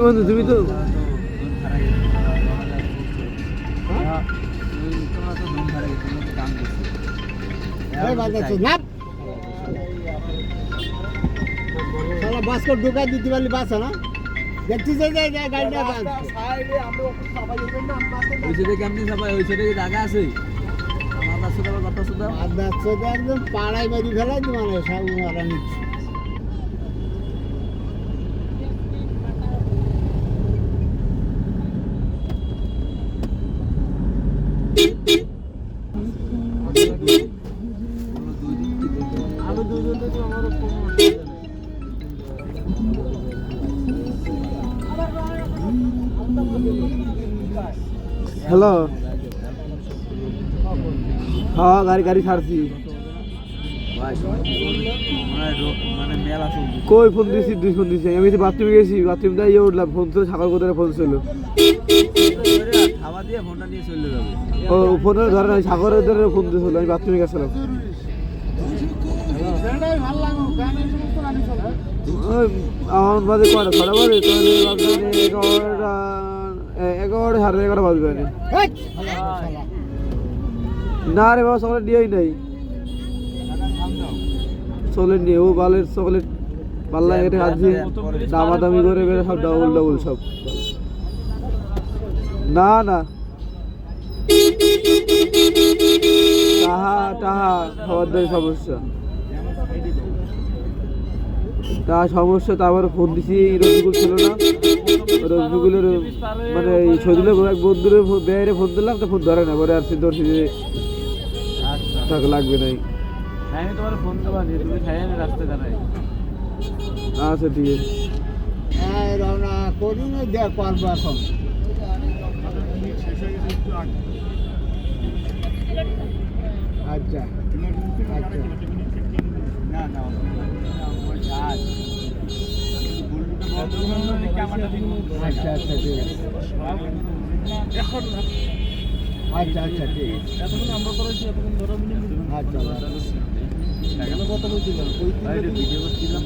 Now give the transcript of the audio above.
বন্ধু তুমি তো বাসকট ঢুকাই দিতে পারলি বাসা না দেখছি যে গাড়িটা কেমনি সবাই ওই সাইডে জায়গা আছে একদম পাড়ায় বাড়ি ফেলাই তো মানে সব মারা নিচ্ছে হ্যালো হ্যাঁ গাড়ি ছাড়ছি মানে মেলা কই ফোন দিয়েছি দুই ফোন দিয়েছি আমি বাথরুমে গেছি বাথরুম দিয়ে ইয়ে উঠলাম ফোন তো সাকাল কোথায় ফোন ছিল খাবার দিয়ে ফোনটা নিয়ে চলে যাবে ও ফোনের ধরে নাই সাগরের ধরে ফোন দিয়েছিল আমি বাথরুমে গেছিলাম আমার বাজে কটা ছটা বাজে তাহলে 11টা 11:30 বাজবে না রে বাবা চকলেট নিয়েই নাই চকলেট নিয়ে ও বালের চকলেট পাল্লা এটা আনছি দামাদামি করে বেড়ে সব ডাবল সব না না টাহা খাবার দাবার সমস্যা সমস্যা তারপরে ফোন দিছি রফিকুল ছিল না রফিকুলের মানে সজলে এক বন্ধুর বেড়ে ফোন দিলাম তো ফোন ধরে না পরে আর ধরছি যে টাকা লাগবে নাই আমি তোমার ফোন দেবা নিয়ে তুমি খাই আমি রাস্তায় দাঁড়াই আচ্ছা ঠিক আছে রওনা করি না দেখ পারবো এখন আচ্ছা আচ্ছা আচ্ছা ঠিক আছে আচ্ছা আচ্ছা ঠিক আছে এতক্ষণ আমরা করেছি এতক্ষণ ধরো আচ্ছা কথা বলছিলাম ভিডিও করছিলাম